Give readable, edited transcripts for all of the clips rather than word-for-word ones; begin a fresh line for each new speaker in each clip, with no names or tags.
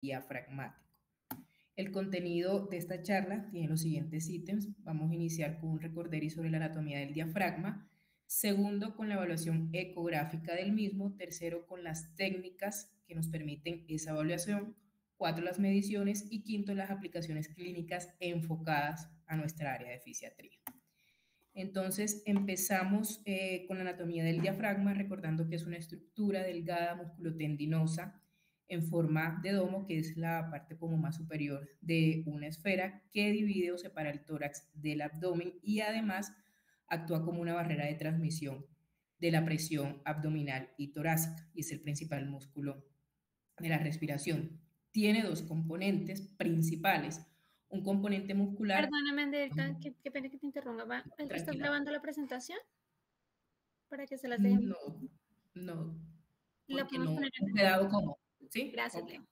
diafragmático. El contenido de esta charla tiene los siguientes ítems. Vamos a iniciar con un recorderis sobre la anatomía del diafragma. Segundo, con la evaluación ecográfica del mismo. Tercero, con las técnicas que nos permiten esa evaluación. Cuatro, las mediciones. Y quinto, las aplicaciones clínicas enfocadas a nuestra área de fisiatría. Entonces, empezamos con la anatomía del diafragma, recordando que es una estructura delgada musculotendinosa en forma de domo, que es la parte como más superior de una esfera que divide o separa el tórax del abdomen y además actúa como una barrera de transmisión de la presión abdominal y torácica, y es el principal músculo de la respiración. Tiene dos componentes principales, un componente muscular.
Perdóname, Anderita, qué pena que te interrumpa. ¿Estás grabando la presentación? Para que se las dejen.
No,
¿La
porque
podemos
no
poner
he quedado como, ¿sí?
Gracias,
Okay.
Leo.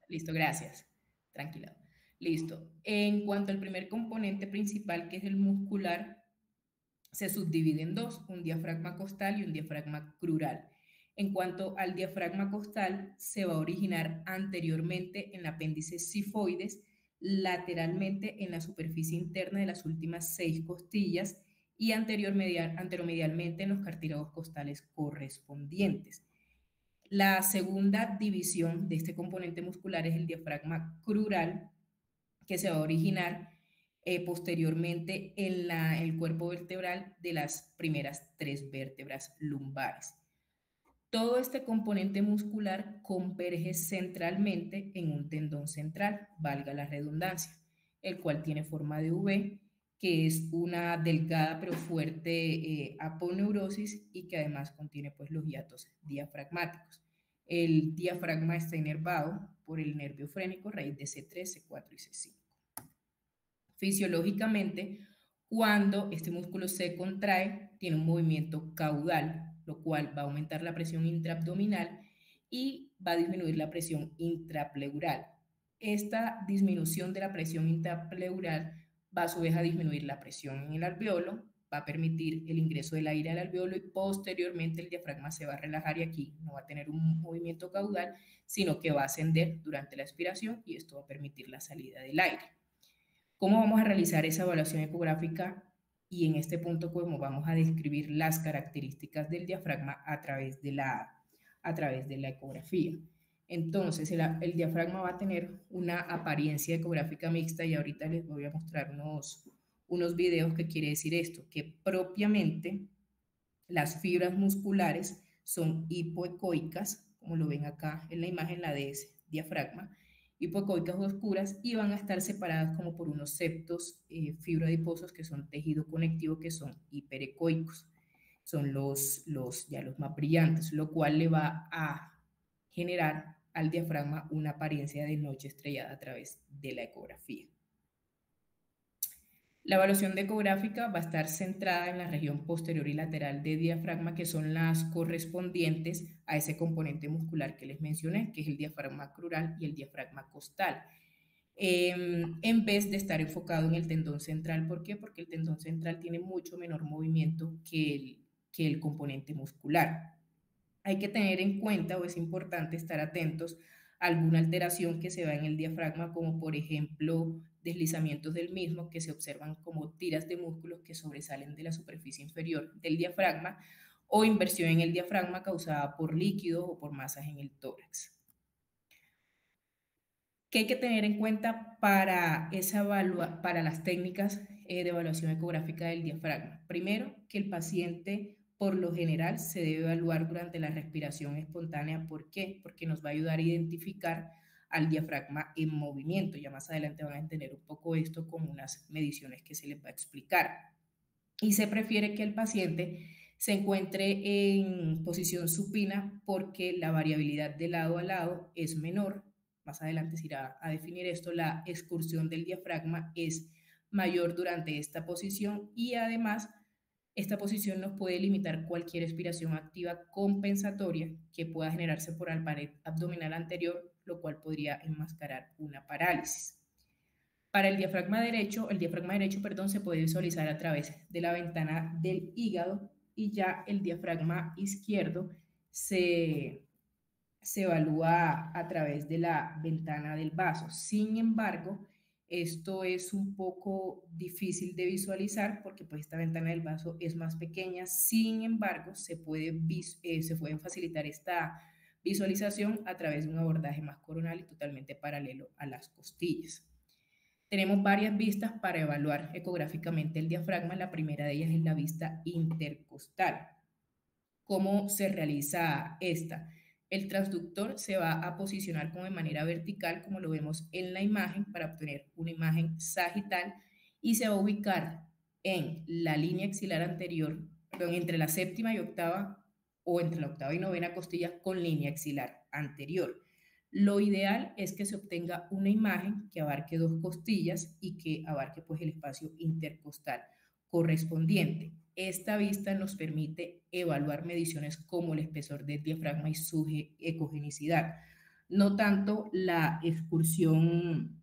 Listo, gracias. Tranquila. Listo. En cuanto al primer componente principal, que es el muscular, se subdivide en dos, un diafragma costal y un diafragma crural. En cuanto al diafragma costal, se va a originar anteriormente en el apéndice sifoides, lateralmente en la superficie interna de las últimas 6 costillas y anteromedialmente en los cartílagos costales correspondientes. La segunda división de este componente muscular es el diafragma crural, que se va a originar posteriormente en el cuerpo vertebral de las primeras 3 vértebras lumbares. Todo este componente muscular converge centralmente en un tendón central, valga la redundancia, el cual tiene forma de V, que es una delgada pero fuerte aponeurosis y que además contiene pues los hiatos diafragmáticos. El diafragma está inervado por el nervio frénico, raíz de C3, C4 y C5. Fisiológicamente, cuando este músculo se contrae, tiene un movimiento caudal, lo cual va a aumentar la presión intraabdominal y va a disminuir la presión intrapleural. Esta disminución de la presión intrapleural va a su vez a disminuir la presión en el alveolo, va a permitir el ingreso del aire al alveolo y posteriormente el diafragma se va a relajar y aquí no va a tener un movimiento caudal, sino que va a ascender durante la expiración y esto va a permitir la salida del aire. ¿Cómo vamos a realizar esa evaluación ecográfica? Y en este punto, cómo vamos a describir las características del diafragma a través de la ecografía. Entonces, el diafragma va a tener una apariencia ecográfica mixta y ahorita les voy a mostrar unos videos que quiere decir esto, que propiamente las fibras musculares son hipoecoicas, como lo ven acá en la imagen, la de ese diafragma, hipoecoicas oscuras y van a estar separadas como por unos septos fibroadiposos que son tejido conectivo, que son hiperecoicos. Son los más brillantes, lo cual le va a generar al diafragma una apariencia de noche estrellada a través de la ecografía. La evaluación ecográfica va a estar centrada en la región posterior y lateral del diafragma, que son las correspondientes a ese componente muscular que les mencioné, que es el diafragma crural y el diafragma costal. En vez de estar enfocado en el tendón central. ¿Por qué? Porque el tendón central tiene mucho menor movimiento que el componente muscular. Hay que tener en cuenta, o es importante estar atentos a alguna alteración que se da en el diafragma, como por ejemplo deslizamientos del mismo, que se observan como tiras de músculos que sobresalen de la superficie inferior del diafragma, o inversión en el diafragma causada por líquidos o por masas en el tórax. ¿Qué hay que tener en cuenta para las técnicas de evaluación ecográfica del diafragma? Primero, que el paciente por lo general se debe evaluar durante la respiración espontánea. ¿Por qué? Porque nos va a ayudar a identificar al diafragma en movimiento. Ya más adelante van a entender un poco esto con unas mediciones que se les va a explicar. Y se prefiere que el paciente se encuentre en posición supina porque la variabilidad de lado a lado es menor. Más adelante se irá a definir esto. La excursión del diafragma es mayor durante esta posición y además esta posición nos puede limitar cualquier expiración activa compensatoria que pueda generarse por la pared abdominal anterior, lo cual podría enmascarar una parálisis. Para el diafragma derecho, se puede visualizar a través de la ventana del hígado y ya el diafragma izquierdo se se evalúa a través de la ventana del vaso. Sin embargo, esto es un poco difícil de visualizar porque pues esta ventana del vaso es más pequeña. Sin embargo, se puede facilitar esta visualización a través de un abordaje más coronal y totalmente paralelo a las costillas. Tenemos varias vistas para evaluar ecográficamente el diafragma. La primera de ellas es la vista intercostal. ¿Cómo se realiza esta? El transductor se va a posicionar como de manera vertical, como lo vemos en la imagen, para obtener una imagen sagital, y se va a ubicar en la línea axilar anterior, perdón, entre la séptima y octava, o entre la octava y novena costilla con línea axilar anterior. Lo ideal es que se obtenga una imagen que abarque dos costillas y que abarque pues el espacio intercostal correspondiente. Esta vista nos permite evaluar mediciones como el espesor del diafragma y su ecogenicidad, no tanto la excursión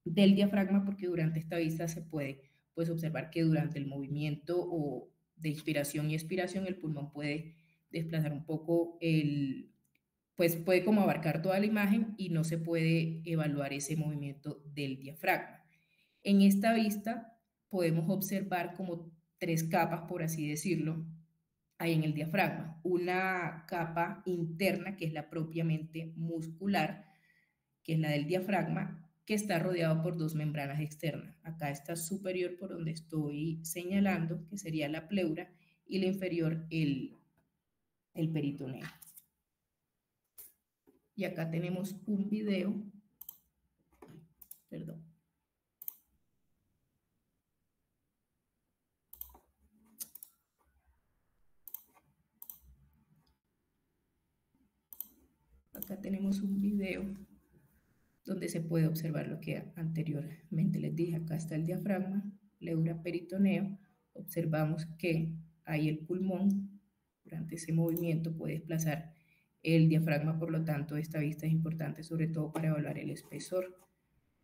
del diafragma, porque durante esta vista se puede pues, observar que durante el movimiento o de inspiración y expiración el pulmón puede desplazar un poco pues puede como abarcar toda la imagen y no se puede evaluar ese movimiento del diafragma. En esta vista podemos observar como tres capas, por así decirlo, hay en el diafragma. Una capa interna, que es la propiamente muscular, que es la del diafragma, que está rodeado por dos membranas externas. Acá está superior, por donde estoy señalando, que sería la pleura, y la inferior, el peritoneo. Y acá tenemos un video, perdón. Acá tenemos un video donde se puede observar lo que anteriormente les dije. Acá está el diafragma, pleura, peritoneo. Observamos que ahí el pulmón, durante ese movimiento, puede desplazar el diafragma, por lo tanto, esta vista es importante, sobre todo para evaluar el espesor.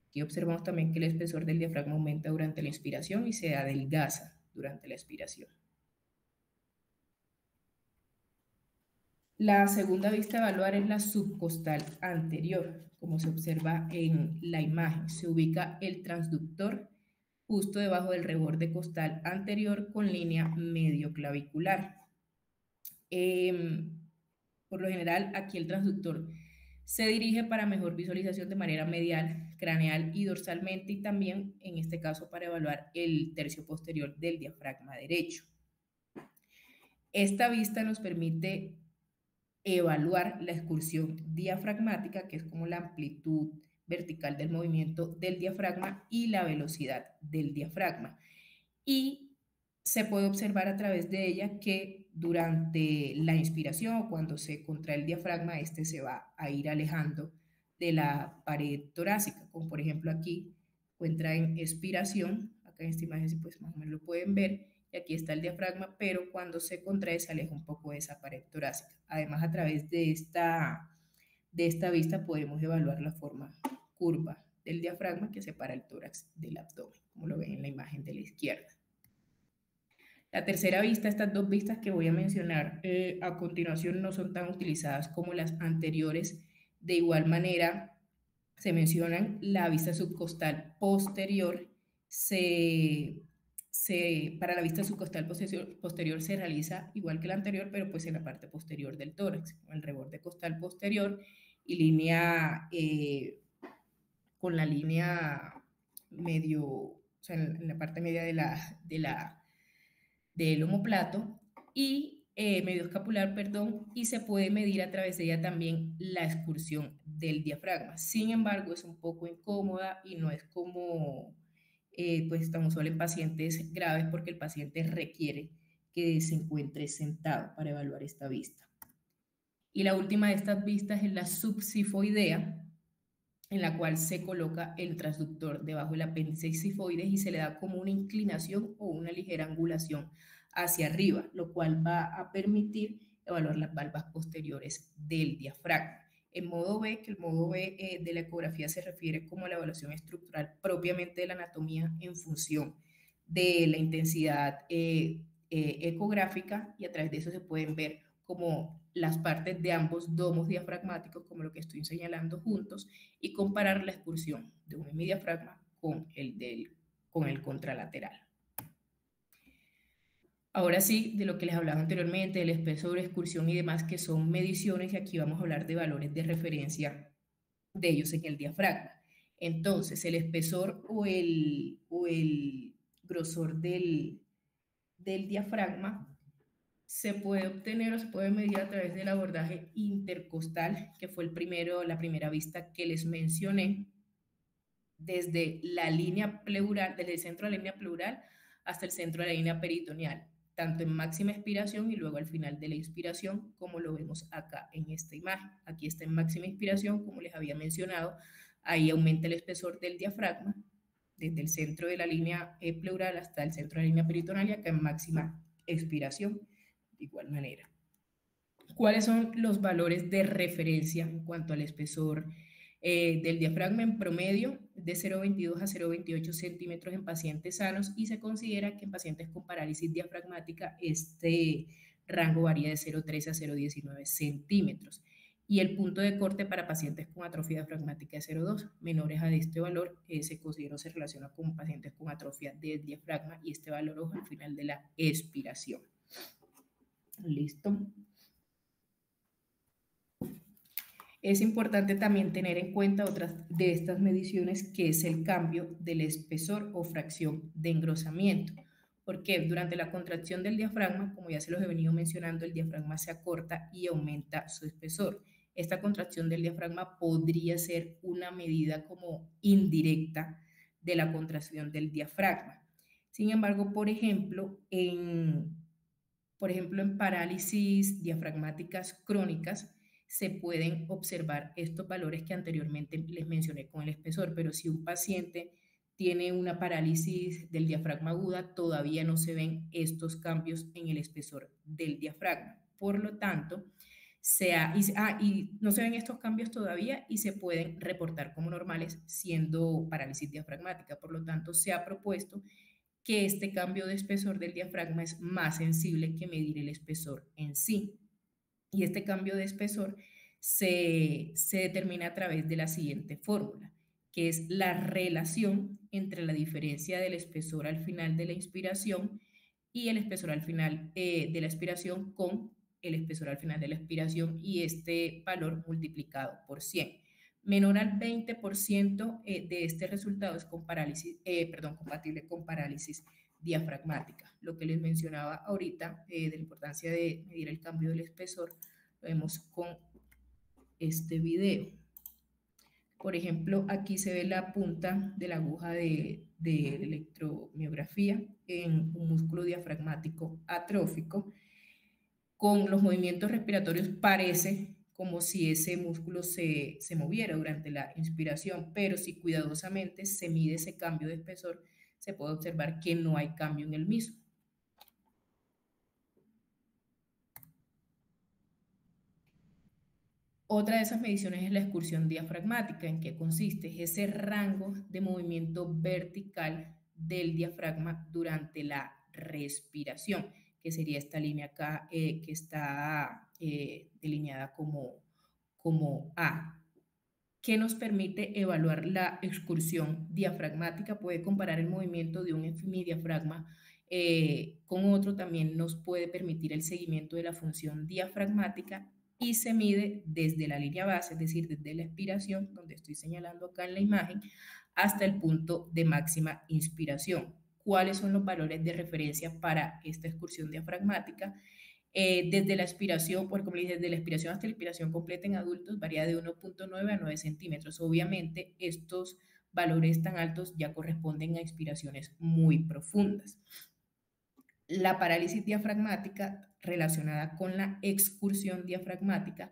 Aquí observamos también que el espesor del diafragma aumenta durante la inspiración y se adelgaza durante la expiración. La segunda vista a evaluar es la subcostal anterior, como se observa en la imagen. Se ubica el transductor justo debajo del reborde costal anterior con línea medioclavicular. Por lo general, aquí el transductor se dirige para mejor visualización de manera medial, craneal y dorsalmente, y también, en este caso, para evaluar el tercio posterior del diafragma derecho. Esta vista nos permite evaluar la excursión diafragmática, que es como la amplitud vertical del movimiento del diafragma y la velocidad del diafragma. Y se puede observar a través de ella que durante la inspiración o cuando se contrae el diafragma, este se va a ir alejando de la pared torácica, como por ejemplo aquí encuentra en expiración, acá en esta imagen pues más o menos lo pueden ver, y aquí está el diafragma, pero cuando se contrae se aleja un poco de esa pared torácica. Además, a través de esta vista podemos evaluar la forma curva del diafragma que separa el tórax del abdomen, como lo ven en la imagen de la izquierda. La tercera vista, estas dos vistas que voy a mencionar a continuación, no son tan utilizadas como las anteriores. De igual manera, se mencionan la vista subcostal posterior, para la vista subcostal posterior se realiza igual que la anterior, pero pues en la parte posterior del tórax, con el reborde costal posterior y línea, con la línea medio, o sea, en la parte media del omóplato y medio escapular, perdón, y se puede medir a través de ella también la excursión del diafragma. Sin embargo, es un poco incómoda y no es como pues tan usual en pacientes graves, porque el paciente requiere que se encuentre sentado para evaluar esta vista. Y la última de estas vistas es la subsifoidea, en la cual se coloca el transductor debajo del apéndice sifoides y se le da como una inclinación o una ligera angulación hacia arriba, lo cual va a permitir evaluar las valvas posteriores del diafragma. En modo B, que el modo B de la ecografía se refiere como a la evaluación estructural propiamente de la anatomía en función de la intensidad ecográfica, y a través de eso se pueden ver como las partes de ambos domos diafragmáticos, como lo que estoy señalando juntos, y comparar la excursión de un hemidiafragma con el contralateral. Ahora sí, de lo que les hablaba anteriormente, del espesor, excursión y demás, que son mediciones, y aquí vamos a hablar de valores de referencia de ellos en el diafragma. Entonces, el espesor o el grosor del diafragma se puede obtener o se puede medir a través del abordaje intercostal, que fue la primera vista que les mencioné, desde la línea pleural, desde el centro de la línea pleural hasta el centro de la línea peritoneal, tanto en máxima expiración y luego al final de la inspiración, como lo vemos acá en esta imagen. Aquí está en máxima inspiración, como les había mencionado, ahí aumenta el espesor del diafragma, desde el centro de la línea pleural hasta el centro de la línea peritoneal, y acá en máxima expiración, de igual manera. ¿Cuáles son los valores de referencia en cuanto al espesor del diafragma? En promedio de 0,22 a 0,28 centímetros en pacientes sanos, y se considera que en pacientes con parálisis diafragmática este rango varía de 0,13 a 0,19 centímetros. Y el punto de corte para pacientes con atrofia diafragmática es 0,2. Menores a este valor se considera o se relaciona con pacientes con atrofia del diafragma, y este valor ojo al final de la expiración. ¿Listo? Es importante también tener en cuenta otras de estas mediciones, que es el cambio del espesor o fracción de engrosamiento, porque durante la contracción del diafragma, como ya se los he venido mencionando, el diafragma se acorta y aumenta su espesor. Esta contracción del diafragma podría ser una medida como indirecta de la contracción del diafragma. Sin embargo, por ejemplo, en parálisis diafragmáticas crónicas, se pueden observar estos valores que anteriormente les mencioné con el espesor, pero si un paciente tiene una parálisis del diafragma aguda, todavía no se ven estos cambios en el espesor del diafragma. Por lo tanto, y no se ven estos cambios todavía y se pueden reportar como normales siendo parálisis diafragmática. Por lo tanto, se ha propuesto que este cambio de espesor del diafragma es más sensible que medir el espesor en sí. Y este cambio de espesor se determina a través de la siguiente fórmula, que es la relación entre la diferencia del espesor al final de la inspiración y el espesor al final de la expiración con el espesor al final de la expiración, y este valor multiplicado por 100. Menor al 20% de este resultado es compatible con parálisis diafragmática. Lo que les mencionaba ahorita de la importancia de medir el cambio del espesor, lo vemos con este video. Por ejemplo, aquí se ve la punta de la aguja de electromiografía en un músculo diafragmático atrófico. Con los movimientos respiratorios parece como si ese músculo se moviera durante la inspiración, pero si cuidadosamente se mide ese cambio de espesor, se puede observar que no hay cambio en el mismo. Otra de esas mediciones es la excursión diafragmática. ¿En qué consiste? Es ese rango de movimiento vertical del diafragma durante la respiración, que sería esta línea acá que está delineada como A. ¿Qué nos permite evaluar la excursión diafragmática? Puede comparar el movimiento de un hemidiafragma con otro. También nos puede permitir el seguimiento de la función diafragmática, y se mide desde la línea base, es decir, desde la expiración, donde estoy señalando acá en la imagen, hasta el punto de máxima inspiración. ¿Cuáles son los valores de referencia para esta excursión diafragmática? Desde la expiración, como les dije, desde la expiración hasta la expiración completa en adultos varía de 1,9 a 9 centímetros. Obviamente, estos valores tan altos ya corresponden a expiraciones muy profundas. La parálisis diafragmática relacionada con la excursión diafragmática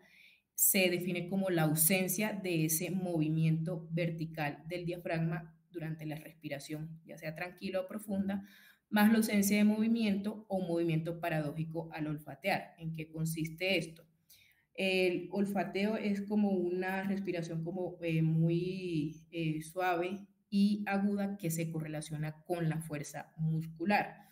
se define como la ausencia de ese movimiento vertical del diafragma durante la respiración, ya sea tranquila o profunda, más la ausencia de movimiento o movimiento paradójico al olfatear. ¿En qué consiste esto? El olfateo es como una respiración como muy suave y aguda, que se correlaciona con la fuerza muscular.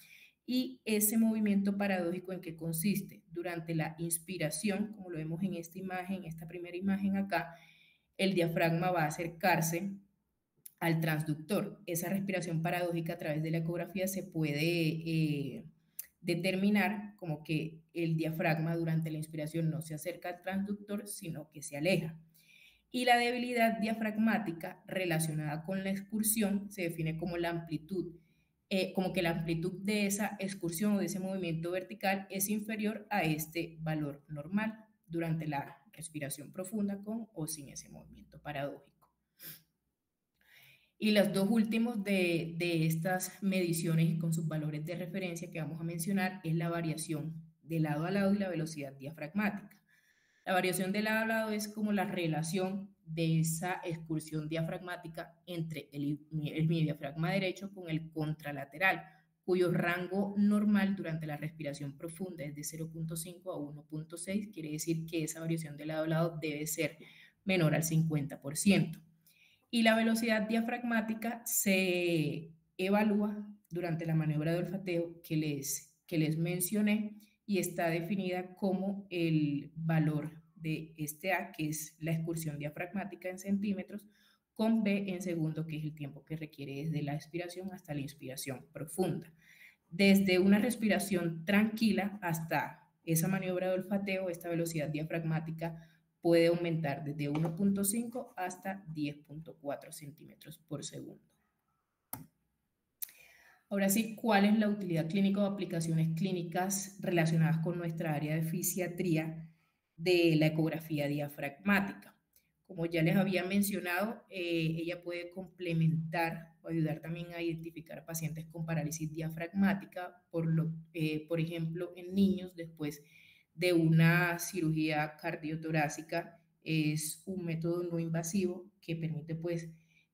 Y ese movimiento paradójico, ¿en qué consiste? Durante la inspiración, como lo vemos en esta imagen, esta primera imagen acá, el diafragma va a acercarse al transductor. Esa respiración paradójica a través de la ecografía se puede determinar como que el diafragma durante la inspiración no se acerca al transductor, sino que se aleja. Y la debilidad diafragmática relacionada con la excursión se define como la amplitud, como que la amplitud de esa excursión o de ese movimiento vertical es inferior a este valor normal durante la respiración profunda con o sin ese movimiento paradójico. Y los dos últimos de estas mediciones y con sus valores de referencia que vamos a mencionar es la variación de lado a lado y la velocidad diafragmática. La variación de lado a lado es como la relación de esa excursión diafragmática entre el diafragma derecho con el contralateral, cuyo rango normal durante la respiración profunda es de 0.5 a 1.6, quiere decir que esa variación de lado a lado debe ser menor al 50%. Y la velocidad diafragmática se evalúa durante la maniobra de olfateo que les mencioné y está definida como el valor de este A, que es la excursión diafragmática en centímetros, con B en segundo, que es el tiempo que requiere desde la expiración hasta la inspiración profunda. Desde una respiración tranquila hasta esa maniobra de olfateo, esta velocidad diafragmática puede aumentar desde 1.5 hasta 10.4 centímetros por segundo. Ahora sí, ¿cuál es la utilidad clínica o aplicaciones clínicas relacionadas con nuestra área de fisiatría de la ecografía diafragmática? Como ya les había mencionado, ella puede complementar o ayudar también a identificar pacientes con parálisis diafragmática, por ejemplo, en niños después de una cirugía cardiotorácica. Es un método no invasivo que permite pues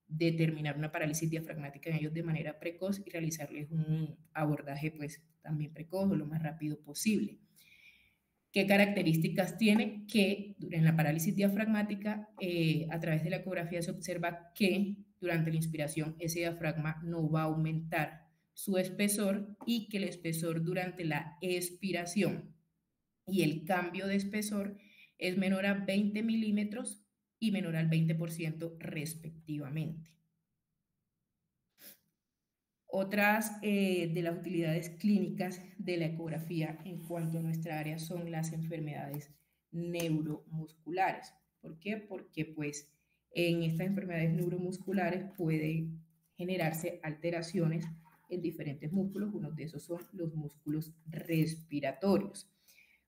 determinar una parálisis diafragmática en ellos de manera precoz y realizarles un abordaje pues también precoz o lo más rápido posible. ¿Qué características tiene? Que en la parálisis diafragmática, a través de la ecografía se observa que durante la inspiración ese diafragma no va a aumentar su espesor y que el espesor durante la expiración y el cambio de espesor es menor a 20 milímetros y menor al 20% respectivamente. Otras de las utilidades clínicas de la ecografía en cuanto a nuestra área son las enfermedades neuromusculares. ¿Por qué? Porque pues en estas enfermedades neuromusculares puede generarse alteraciones en diferentes músculos. Uno de esos son los músculos respiratorios.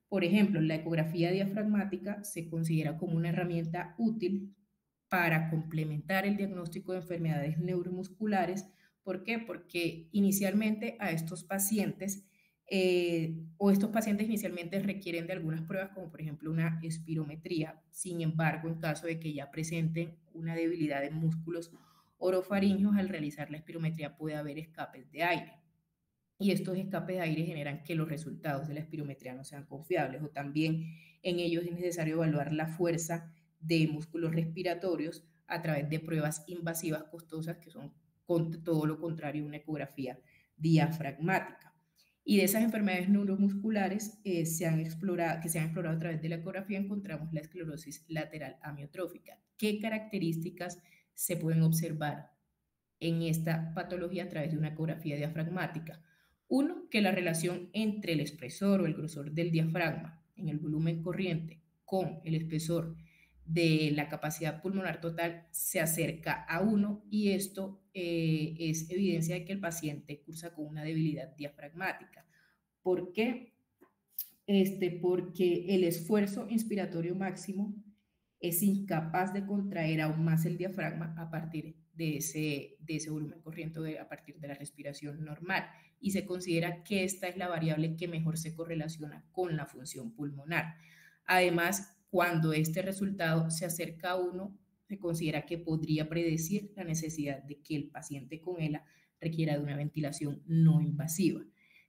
Por ejemplo, la ecografía diafragmática se considera como una herramienta útil para complementar el diagnóstico de enfermedades neuromusculares. ¿Por qué? Porque inicialmente a estos pacientes estos pacientes inicialmente requieren de algunas pruebas, como por ejemplo una espirometría. Sin embargo, en caso de que ya presenten una debilidad en músculos orofaringeos, al realizar la espirometría puede haber escapes de aire. Y estos escapes de aire generan que los resultados de la espirometría no sean confiables, o también en ellos es necesario evaluar la fuerza de músculos respiratorios a través de pruebas invasivas costosas que son todo lo contrario a una ecografía diafragmática. Y de esas enfermedades neuromusculares que se han explorado a través de la ecografía encontramos la esclerosis lateral amiotrófica. ¿Qué características se pueden observar en esta patología a través de una ecografía diafragmática? Uno, que la relación entre el espesor o el grosor del diafragma en el volumen corriente con el espesor de la capacidad pulmonar total se acerca a 1 y esto es evidencia de que el paciente cursa con una debilidad diafragmática. ¿Por qué? Porque el esfuerzo inspiratorio máximo es incapaz de contraer aún más el diafragma a partir de ese volumen corriente, a partir de la respiración normal, y se considera que esta es la variable que mejor se correlaciona con la función pulmonar. Además, cuando este resultado se acerca a 1, se considera que podría predecir la necesidad de que el paciente con ELA requiera de una ventilación no invasiva.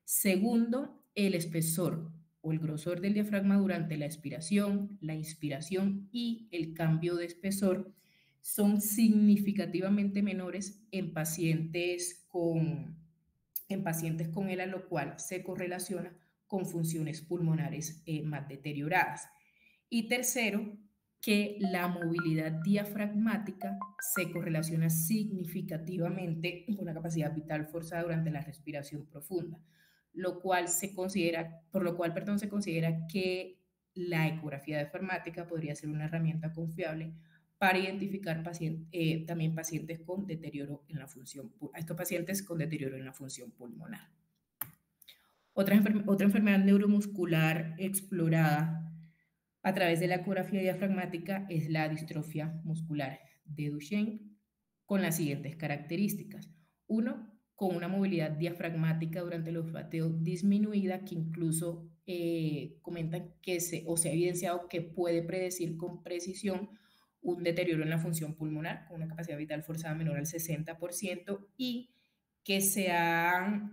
Segundo, el espesor o el grosor del diafragma durante la expiración, la inspiración y el cambio de espesor son significativamente menores en pacientes con en pacientes con ELA, lo cual se correlaciona con funciones pulmonares más deterioradas. Y tercero, que la movilidad diafragmática se correlaciona significativamente con la capacidad vital forzada durante la respiración profunda, por lo cual, se considera que la ecografía diafragmática podría ser una herramienta confiable para identificar también pacientes con deterioro en la función, a estos pacientes con deterioro en la función pulmonar. Otra enfermedad neuromuscular explorada a través de la ecografía diafragmática es la distrofia muscular de Duchenne, con las siguientes características. Uno, con una movilidad diafragmática durante el olfateo disminuida, que incluso comentan que se ha evidenciado que puede predecir con precisión un deterioro en la función pulmonar, con una capacidad vital forzada menor al 60%, y que se ha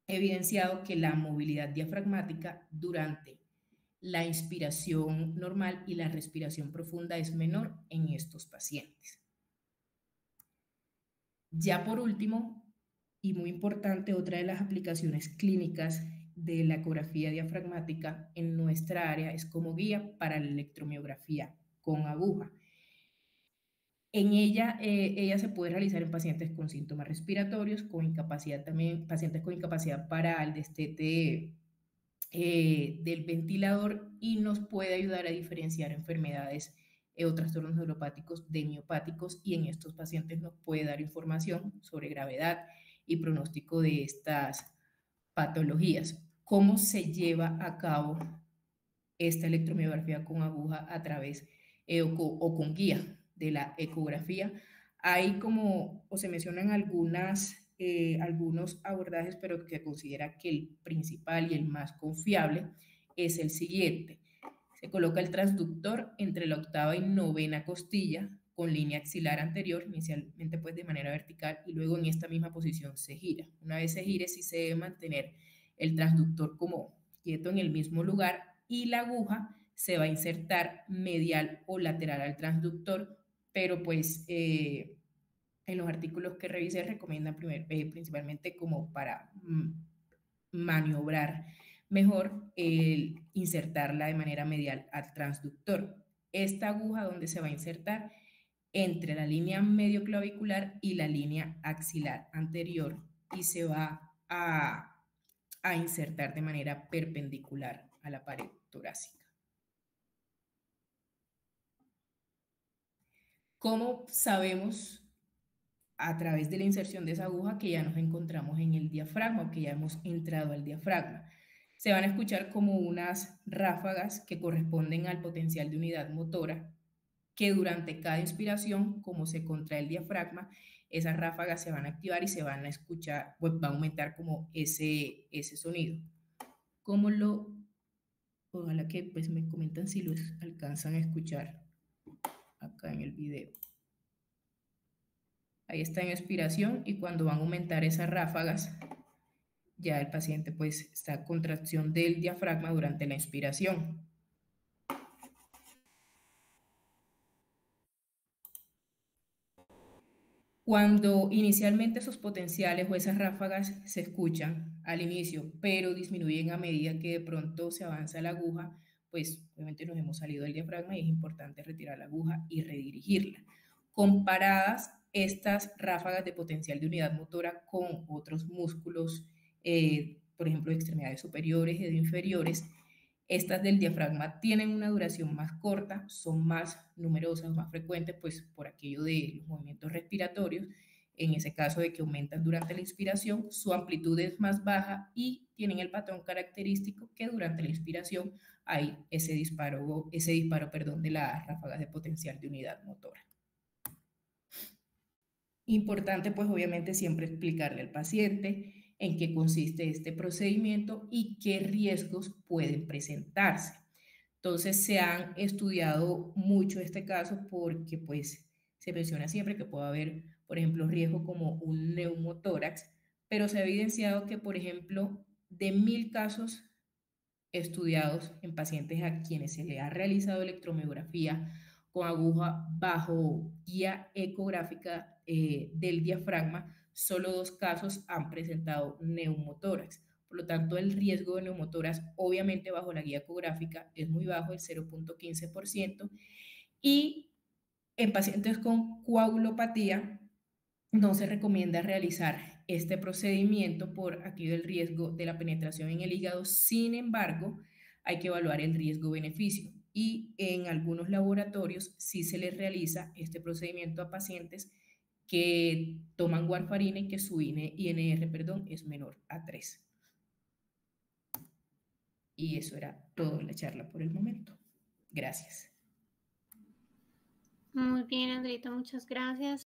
evidenciado que la movilidad diafragmática durante la inspiración normal y la respiración profunda es menor en estos pacientes. Ya por último, y muy importante, otra de las aplicaciones clínicas de la ecografía diafragmática en nuestra área es como guía para la electromiografía con aguja. En ella se puede realizar en pacientes con síntomas respiratorios, con incapacidad también, pacientes con incapacidad para el destete del ventilador, y nos puede ayudar a diferenciar enfermedades o trastornos neuropáticos de miopáticos, y en estos pacientes nos puede dar información sobre gravedad y pronóstico de estas patologías. ¿Cómo se lleva a cabo esta electromiografía con aguja a través o con guía de la ecografía? Hay se mencionan algunos abordajes, pero que considera que el principal y el más confiable es el siguiente. Se coloca el transductor entre la octava y novena costilla con línea axilar anterior, inicialmente pues de manera vertical, y luego en esta misma posición se gira. Una vez se gire, sí se debe mantener el transductor como quieto en el mismo lugar, y la aguja se va a insertar medial o lateral al transductor, pero pues en los artículos que revisé recomiendan principalmente como para maniobrar mejor el insertarla de manera medial al transductor. Esta aguja, donde se va a insertar entre la línea medio clavicular y la línea axilar anterior, y se va a insertar de manera perpendicular a la pared torácica. ¿Cómo sabemos a través de la inserción de esa aguja que ya nos encontramos en el diafragma o que ya hemos entrado al diafragma? Se van a escuchar como unas ráfagas que corresponden al potencial de unidad motora, que durante cada inspiración, como se contrae el diafragma, esas ráfagas se van a activar y se van a escuchar, pues va a aumentar como ese sonido. Ojalá que pues me comentan si los alcanzan a escuchar acá en el video. Ahí está en expiración, y cuando van a aumentar esas ráfagas, ya el paciente pues está en contracción del diafragma durante la inspiración. Cuando inicialmente esos potenciales o esas ráfagas se escuchan al inicio, pero disminuyen a medida que de pronto se avanza la aguja, pues obviamente nos hemos salido del diafragma y es importante retirar la aguja y redirigirla. Comparadas estas ráfagas de potencial de unidad motora con otros músculos, por ejemplo, de extremidades superiores y de inferiores, estas del diafragma tienen una duración más corta, son más numerosas, más frecuentes, pues por aquello de los movimientos respiratorios. En ese caso de que aumentan durante la inspiración, su amplitud es más baja y tienen el patrón característico que durante la inspiración hay ese disparo de las ráfagas de potencial de unidad motora. Importante, pues obviamente siempre explicarle al paciente en qué consiste este procedimiento y qué riesgos pueden presentarse. Entonces se han estudiado mucho este caso porque pues se menciona siempre que puede haber, por ejemplo, riesgo como un neumotórax, pero se ha evidenciado que, por ejemplo, de 1000 casos estudiados en pacientes a quienes se le ha realizado electromiografía con aguja bajo guía ecográfica del diafragma, solo 2 casos han presentado neumotórax. Por lo tanto, el riesgo de neumotórax, obviamente bajo la guía ecográfica, es muy bajo, el 0.15%. Y en pacientes con coagulopatía, no se recomienda realizar este procedimiento por aquello del riesgo de la penetración en el hígado. Sin embargo, hay que evaluar el riesgo-beneficio y en algunos laboratorios sí se les realiza este procedimiento a pacientes que toman warfarina y que su INR, perdón, es menor a 3. Y eso era todo en la charla por el momento. Gracias.
Muy bien, Andrita, muchas gracias.